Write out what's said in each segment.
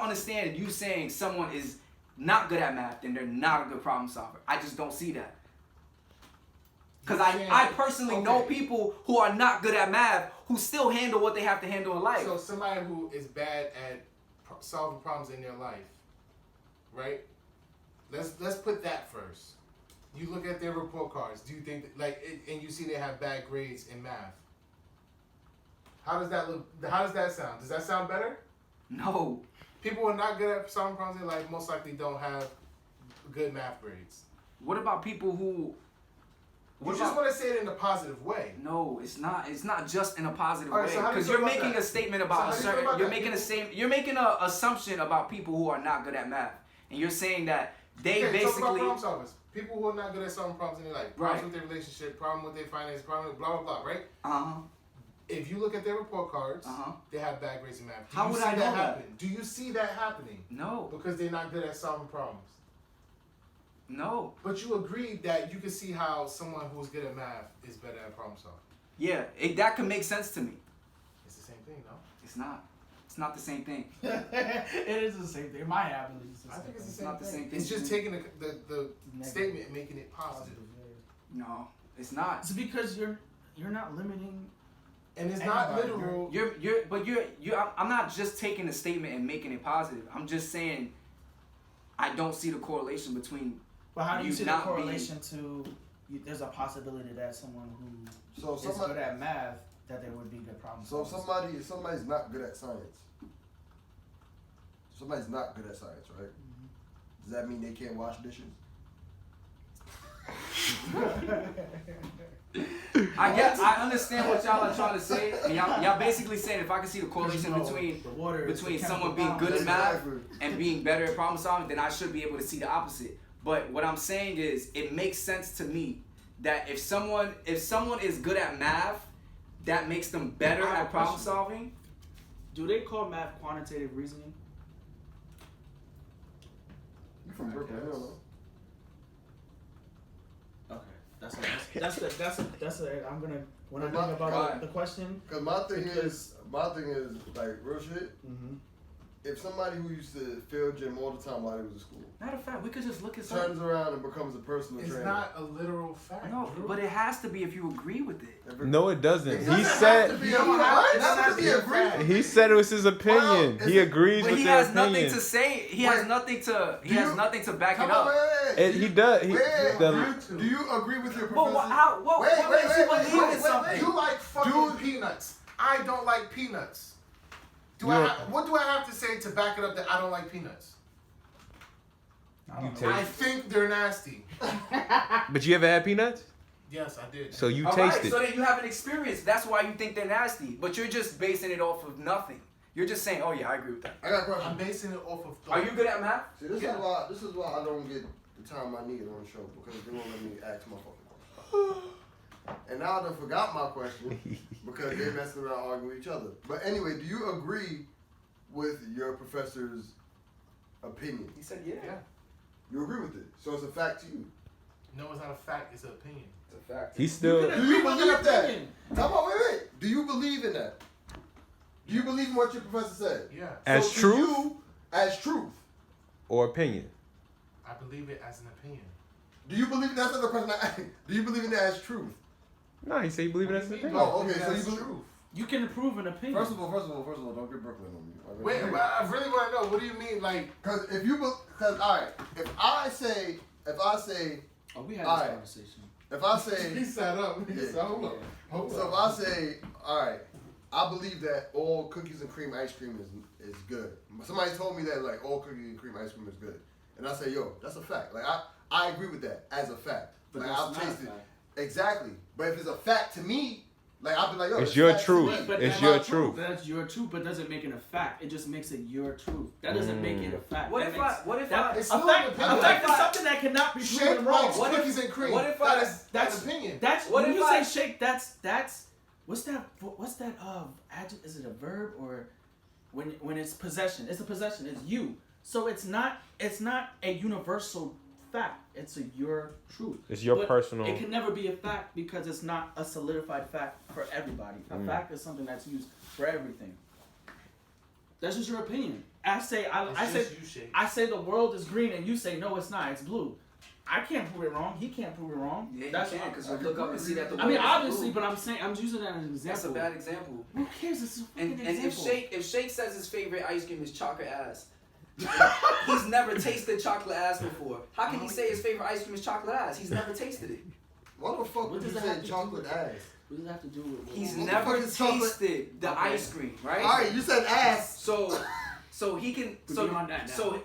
understand you saying someone is not good at math, then they're not a good problem solver. I just don't see that. Because I personally know people who are not good at math who still handle what they have to handle in life. So somebody who is bad at solving problems in their life, right? Let's put that first. You look at their report cards. Do you think and you see they have bad grades in math? How does that look? How does that sound? Does that sound better? No. People who are not good at solving problems in life most likely don't have good math grades. What about people who? You just want to say it in a positive way. No, it's not. It's not just in a positive way. So Because you're making a statement about a certain. You're making an assumption about people who are not good at math, and you're saying that they basically. Talk about problem solvers. People who are not good at solving problems in their life. Problems with their relationship. Problem with their finances. Problem with blah blah blah. Right. If you look at their report cards, they have bad grades in math. How would I know happen? Do you see that happening? No. Because they're not good at solving problems. No. But you agreed that you can see how someone who's good at math is better at problem solving. Yeah, that can make sense to me. It's the same thing, no? It's not. It's not the same thing. It is the same thing. In my habit, I think it's the not the same thing. It's just taking the statement and making it positive. No, it's not. It's because you're not limiting. And it's not literal. I'm not just taking a statement and making it positive. I'm just saying I don't see the correlation between. But how do you see the correlation to? There's a possibility that someone who is good at math that there would be good problems. So if somebody's not good at science. Somebody's not good at science, right? Mm-hmm. Does that mean they can't wash dishes? I understand what y'all are trying to say. And y'all basically saying if I can see the correlation between someone being good at math and being better at problem solving, then I should be able to see the opposite. But what I'm saying is, it makes sense to me that if someone is good at math, that makes them better at problem solving. Do they call math quantitative reasoning? You from Brooklyn? I don't know. Okay, that's a. I'm gonna when I think about the question. Because my thing is like real shit. Mm-hmm. If somebody who used to fail gym all the time while they was in school, matter of fact, we could just look at something. Turns around and becomes a personal trainer. It's not a literal fact. No, but it has to be if you agree with it. No, it doesn't. He said. He said it was his opinion. He agrees with their opinion. But he has nothing to say. He has nothing to back it up. He does. Do you agree with your professor? What makes you believe in something? You like fucking peanuts. I don't like peanuts. What do I have to say to back it up that I don't like peanuts? I think they're nasty. But you ever had peanuts? Yes, I did. So you tasted. Right, so then you have an experience. That's why you think they're nasty. But you're just basing it off of nothing. You're just saying, oh yeah, I agree with that. I got a question. I'm basing it off of thought. Are you good at math? See, this is why I don't get the time I need on the show, because they won't let me ask my fucking question. And now I done forgot my question because they're messing around arguing with each other. But anyway, do you agree with your professor's opinion? He said, yeah. You agree with it? So it's a fact to you? No, it's not a fact. It's an opinion. It's a fact. He's still. Do you believe that? Come on, wait. Do you believe in that? Do you believe in what your professor said? Yeah. As truth? As truth. Or opinion? I believe it as an opinion. Do you believe that's another question I asked? Do you believe in that as truth? No, he said you believe it as an opinion. Oh, okay. So you believe truth. You can prove an opinion. First of all, don't get Brooklyn on me. Wait, I really want to know. What do you mean, like? Because all right, if I say, oh, we had this conversation. If I say, he sat up. Hold on. So if I say, all right, I believe that all cookies and cream ice cream is good. Somebody told me that like all cookies and cream ice cream is good, and I say, yo, that's a fact. Like I agree with that as a fact. But like, that's I'll not taste a it. fact. Exactly. But if it's a fact to me, like I'll be like, yo, it's your truth. It's your truth. That's your truth, but doesn't make it a fact. It just makes it your truth. That doesn't make it a fact. What if I? It's a fact is something that cannot be proven wrong. What cookies and cream? What if that's opinion? That's when you say shake. That's what's that adjective? Is it a verb or when it's possession? It's a possession. It's you. So it's not a universal fact. It's your truth. It's your personal. It can never be a fact because it's not a solidified fact for everybody. A fact is something that's used for everything. That's just your opinion. I say You I say the world is green and you say no, it's not. It's blue. I can't prove it wrong. He can't prove it wrong. Yeah, That's you can because you look up and see that the I mean, world is obviously, blue. but I'm using that as an example. That's a bad example. Who cares? It's a fucking And example. if Shake says his favorite ice cream is chocolate ass, he's never tasted chocolate ass before. How can he say his favorite ice cream is chocolate ass? He's never tasted it. What the fuck would you say chocolate ass? What does that have to do with? He's What the never fuck is chocolate? tasted the Okay. ice cream, right? Alright, you said ass. So he can. We're So beyond that now. so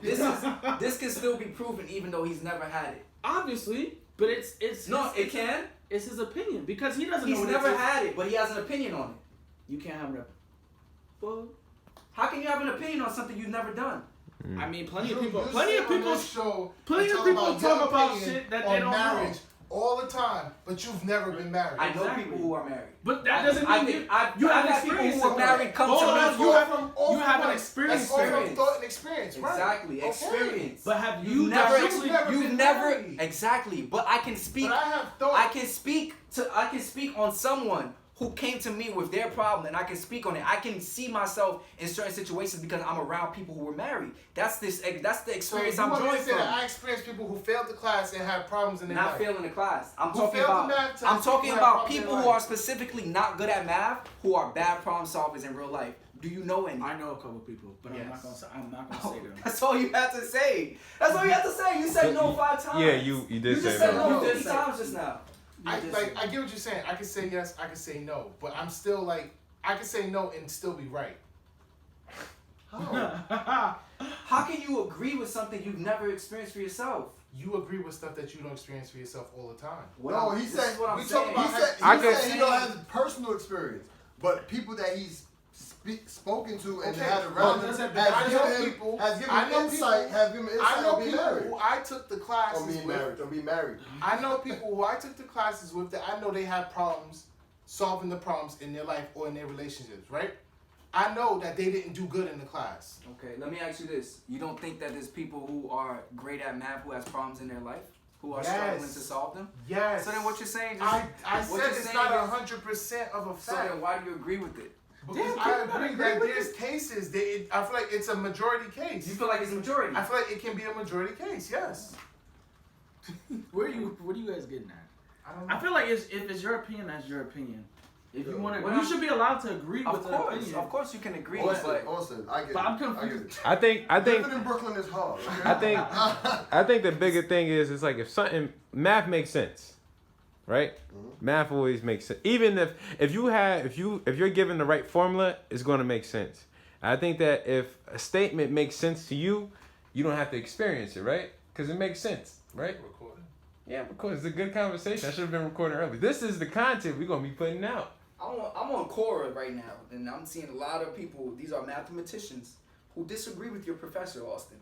this can still be proven even though he's never had it. Obviously, but it's No, his, it can. It's his opinion because he doesn't He's know what never it is. had it, but he has an opinion on it. You can't have an. Well, How can you have an opinion on something you've never done? I mean, plenty You of people sit on this talk your about opinion shit that on they don't marriage know. all the time, but you've never been married. I know Exactly. people who are married. But that doesn't mean you I've have had people experience who are in married that. come Hold to on, me. you have an experience. That's all from Experience. thought and experience, right? Exactly, Okay. experience. But have You you never, actually? you've been never, married. exactly. But I can speak. But I have thought. I can speak on someone who came to me with their problem, and I can speak on it. I can see myself in certain situations because I'm around people who were married. That's the experience I'm drawing from. I experienced people who failed the class and had problems in their Not life. failing the class. I'm Who talking failed the about. math test, I'm talking who had about problems in people their who are life. specifically not good at math, who are bad problem solvers in real life. Do you know any? I know a couple people, but I'm not gonna say them. That's all you had to say. That's all you had to say. You said no 5 times. Yeah, you did You say just said no. no You 50 did times just now. I get what you're saying. I can say yes, I can say no, but I'm still like I can say no and still be right. How can you agree with something you've never experienced for yourself? You agree with stuff that you don't experience for yourself all the time. No, he said what I'm we talk saying. about he said he don't have personal experience, but people that he's spoken to and Okay, had well, around him listen, has I know given him people- has given I know insight, people- have given insight I know on being people married. who I took the classes On being with. married, on being married. I know people who I took the classes with that I know they have problems solving the problems in their life or in their relationships, right? I know that they didn't do good in the class. Okay, let me ask you this. You don't think that there's people who are great at math who has problems in their life? Who are struggling to solve them? Yes. So then what you're saying just... I what said you're it's saying not is- 100% of a So fact. then why do you agree with it? Because Damn, I people gotta agree agree that with there's cases that I feel like it's a majority case. You feel like it's a majority? I feel like it can be a majority case, yes. What are you guys getting at? I don't know. I feel like if it's your opinion, that's your opinion. If you want to, Well, you should be allowed to agree Of with the course, opinion. of course you can agree, Austin, but... I get But I'm it. I get confused. it. I think Living in Brooklyn is hard. Okay? I think the bigger thing is it's like if something math makes sense, right? Math always makes sense. Even if you're given the right formula, it's going to make sense. I think that if a statement makes sense to you, you don't have to experience it, right? Because it makes sense, right? Recording. Yeah, of course. It's a good conversation. I should have been recording early. This is the content we're going to be putting out. I'm on Quora right now, and I'm seeing a lot of people, these are mathematicians, who disagree with your professor, Austin.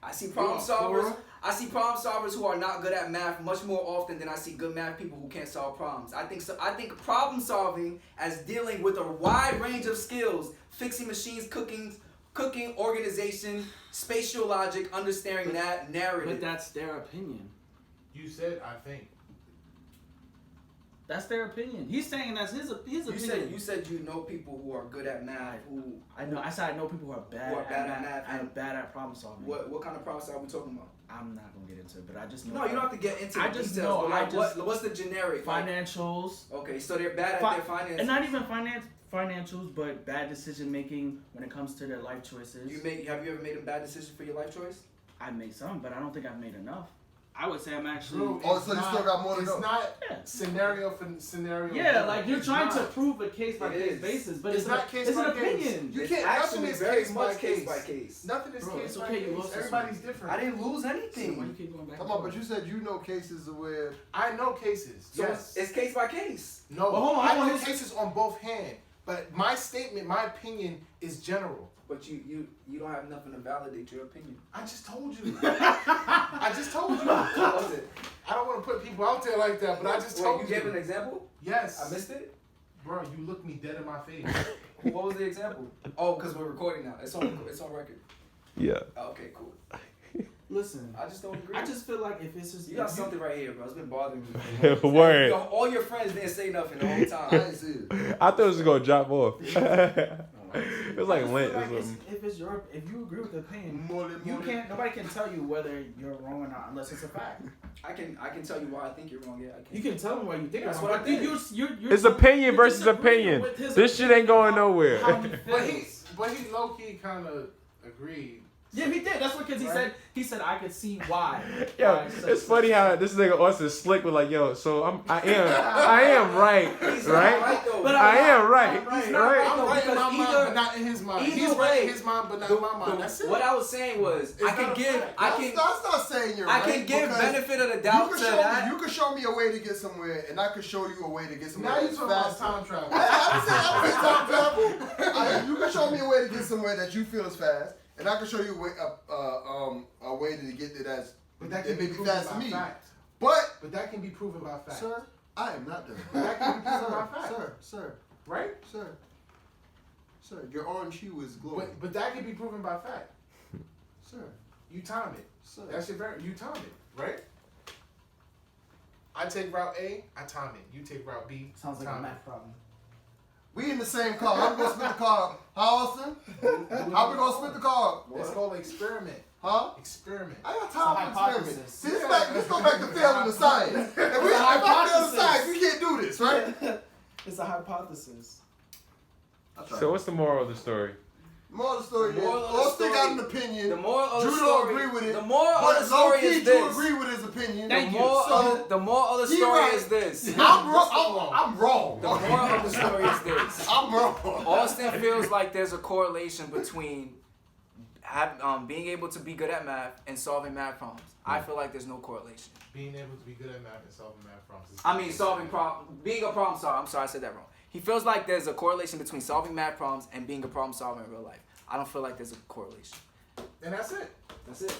I see problem solvers. I see problem solvers who are not good at math much more often than I see good math people who can't solve problems. I think problem solving as dealing with a wide range of skills, fixing machines, cooking, organization, spatial logic, understanding that narrative. But that's their opinion. You said, I think. That's their opinion. He's saying that's his opinion. You said you know people who are good at math who I know. I said I know people who are bad, at math and bad at problem solving. what kind of problems are we talking about? I'm not gonna get into it, but I just know. No, you don't have to get into I the just details. know, But like, what's the generic? Like, financials. okay, so they're bad at their finances. And not even financials, but bad decision making when it comes to their life choices. Have you ever made a bad decision for your life choice? I made some, but I don't think I've made enough. I would say I'm actually. Bro, Oh, it's so you still got more to It's go. not Yeah. scenario for scenario. Yeah, like you're It's trying not. to prove a case by It case is. basis, but It's not case it's by an case. opinion. You It's can't. Nothing actually is very case by much case case. by case. Nothing is Bro, case it's by okay, you case. lost this Everybody's one. different. I didn't lose So why anything. you keep going back? Come and on, but forth? you said you know cases where I know cases. So Yes. it's case by case. No. Well, hold on, I hold know on. cases on both hands. But my statement, my opinion is general. But you don't have nothing to validate your opinion. I just told you. I just told you. What was it? I don't want to put people out there like that, but I just told you you. gave an example? Yes. I missed it? Bro, you looked me dead in my face. What was the example? Oh, because we're recording now. It's on record. Yeah. Oh, okay, cool. Listen, I just don't agree. I just feel like if it's just You got something right here, bro. It's been bothering me. Word. All your friends didn't say nothing the whole I time. didn't see it. I thought it was going to drop off. It was like I just Lent feel or like it's- something. if you agree with the opinion, More you can't. Nobody can tell you whether you're wrong or not unless it's a fact. I can tell you why I think you're wrong. Yeah, I can. You can tell them why you think That's it's what wrong. I But did. you're It's opinion you're versus disagreeing opinion. with his This shit ain't going nowhere. how he But feels. he low key kind of agreed. Yeah, he did. That's what because Right. he said I could see why. Yo, Why it's funny how this nigga Austin Slick was like, yo, so I am right, He's not right? though. But I am right, He's not right? I'm right in my because mind, either- but not in his mind. either He's right way, in his mind, but not in my mind. That's it. What I was saying was, It's I not can a give, fact. I That's not saying you're I right. can give because benefit of the you doubt can to show that. me. You can show me a way to get somewhere, and I can show you a way to get somewhere. Now you that's talking about faster. time travel. I didn't say time travel. You can show me a way to get somewhere that you feel is fast, and I can show you a way to get there that's But that it can may be be proven fast to by me. fact. But But that can be proven by fact. sir, I am not done. That can be proven by fact. Sir, Right? sir, your orange hue is glowing. But that can be proven by fact. Sir, You time it. sir. That's your very. You time it, right? I take route A, I time it. You take route B. Sounds like a time math problem. We in the same car. How we gonna split the car? How, Austin? How we gonna split the car? it. It's called experiment. Huh? Experiment. I got It's a time for hypothesis. experiments. See, let's go back to failing the science. If I fail the hypothesis. science, we can't do this, right? It's a hypothesis. So what's the moral of the story? Moral of the story is, Moral of the Austin got story- an opinion. The moral of the Drew story. don't agree with it. The moral of But the story low-key, is Drew this. agree with his opinion. Thank The you. moral of the he story right. is this. I'm wrong. The moral of the story is this. I'm wrong. Austin feels like there's a correlation between being able to be good at math and solving math problems. I feel like there's no correlation. Being able to be good at math and solving math problems. I mean, being a problem solver. I'm sorry, I said that wrong. He feels like there's a correlation between solving math problems and being a problem solver in real life. I don't feel like there's a correlation. And that's it. That's it.